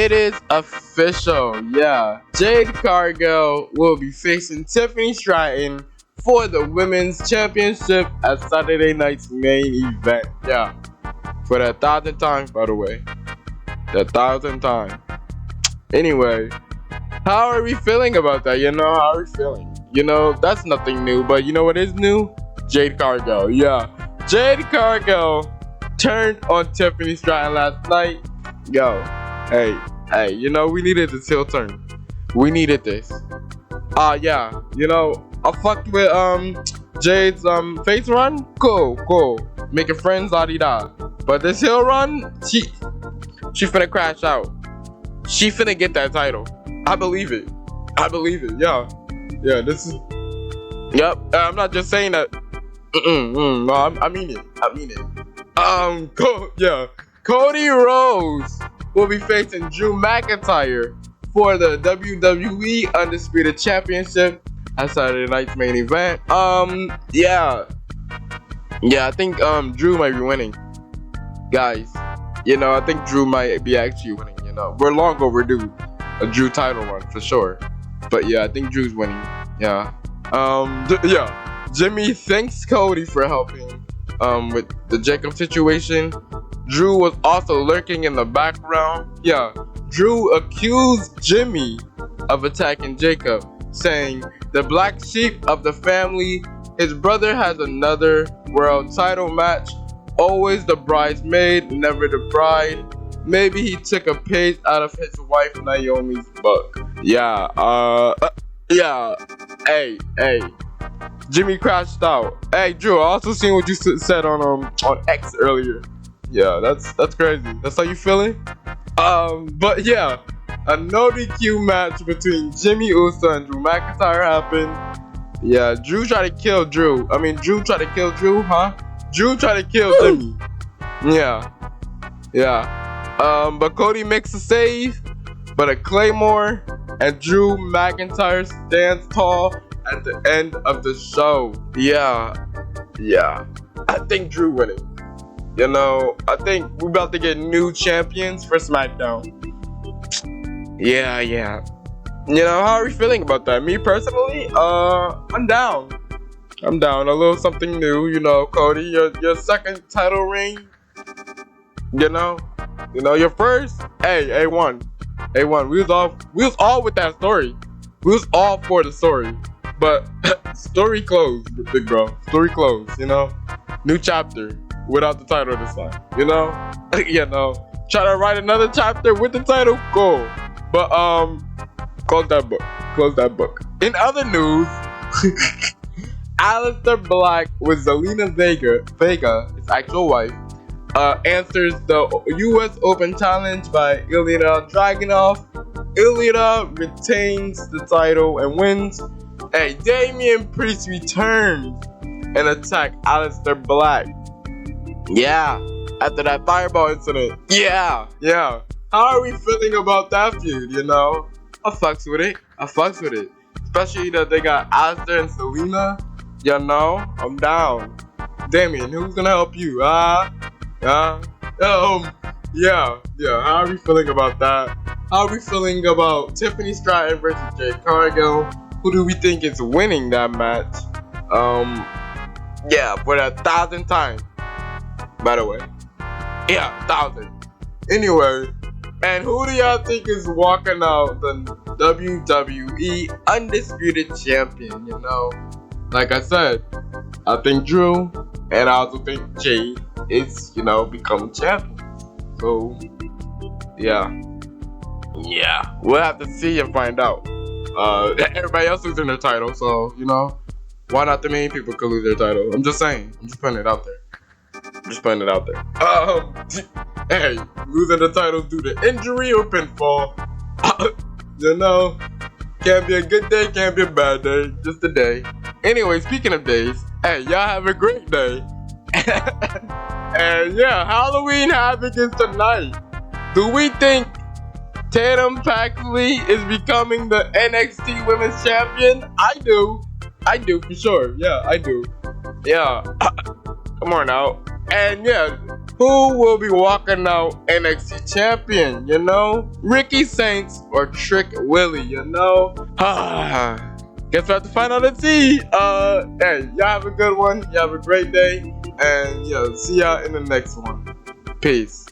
It is official, yeah. Jade Cargill will be facing Tiffany Stratton for the Women's Championship at Saturday night's main event. Yeah. For the 1,000th time, by the way. The 1,000th time. Anyway, how are we feeling about that? How are we feeling? That's nothing new, but you know what is new? Jade Cargill, yeah. Jade Cargill turned on Tiffany Stratton last night. Yo, hey, we needed this heel turn. We needed this. Yeah, I fucked with Jade's face run. Cool. Making friends, la di da. But this heel run, she finna crash out. She finna get that title. I believe it. Yeah. This is. Yep. I'm not just saying that. No, I mean it. Cody Rhodes will be facing Drew McIntyre for the WWE Undisputed Championship at Saturday night's main event. I think Drew might be winning, guys. I think Drew might be actually winning. We're long overdue a Drew title run for sure, but yeah, I think Drew's winning. Yeah. Jimmy thanks Cody for helping with the Jacob situation. Drew was also lurking in the background. Yeah, Drew accused Jimmy of attacking Jacob, saying the black sheep of the family, his brother has another world title match, always the bridesmaid, never the bride. Maybe he took a page out of his wife Naomi's book. Hey. Jimmy crashed out. Hey, Drew, I also seen what you said on X earlier. Yeah, that's crazy. That's how you feeling? But yeah, a no DQ match between Jimmy Uso and Drew McIntyre happened. Yeah, Drew tried to kill Drew. Drew tried to kill Drew, huh? Drew tried to kill Jimmy. Yeah. But Cody makes a save, but a Claymore, and Drew McIntyre stands tall at the end of the show. Yeah. I think Drew winning. I think we're about to get new champions for SmackDown. Yeah. How are we feeling about that? Me personally, I'm down. A little something new, Cody, your second title reign. Your first. Hey, A1. We was all with that story. We was all for the story. But story closed, big bro. Story closed, New chapter without the title this time, Try to write another chapter with the title, cool. But close that book. In other news, Aleister Black with Zelina Vega, his actual wife, answers the US Open Challenge by Ilya Dragunov. Ilya retains the title and wins. Hey, Damian Priest returns and attack Aleister Black. Yeah, after that fireball incident. Yeah. How are we feeling about that feud, I fucks with it. Especially that they got Aleister and Selena. I'm down. Damian, who's gonna help you? Yeah. How are we feeling about that? How are we feeling about Tiffany Stratton versus Jade Cargill? Who do we think is winning that match? For the 1,000th time. By the way. Yeah, 1,000. Anyway, and who do y'all think is walking out the WWE Undisputed Champion, Like I said, I think Drew, and I also think Jade is, become champion. So, yeah. We'll have to see and find out. Everybody else losing their title, so, why not the main people could lose their title? I'm just saying. I'm just putting it out there. Hey, losing the titles due to injury or pinfall. Can't be a good day, can't be a bad day. Just a day. Anyway, speaking of days, hey, y'all have a great day. And yeah, Halloween Havoc is tonight. Do we think Tatum Paxley is becoming the NXT Women's Champion? I do for sure. Yeah, I do. Yeah. Come on out. And yeah, who will be walking out NXT champion, you know? Ricky Saints or Trick Willie, you know? Guess we'll have to find out the tea. Hey, y'all have a good one. Y'all have a great day. And, see y'all in the next one. Peace.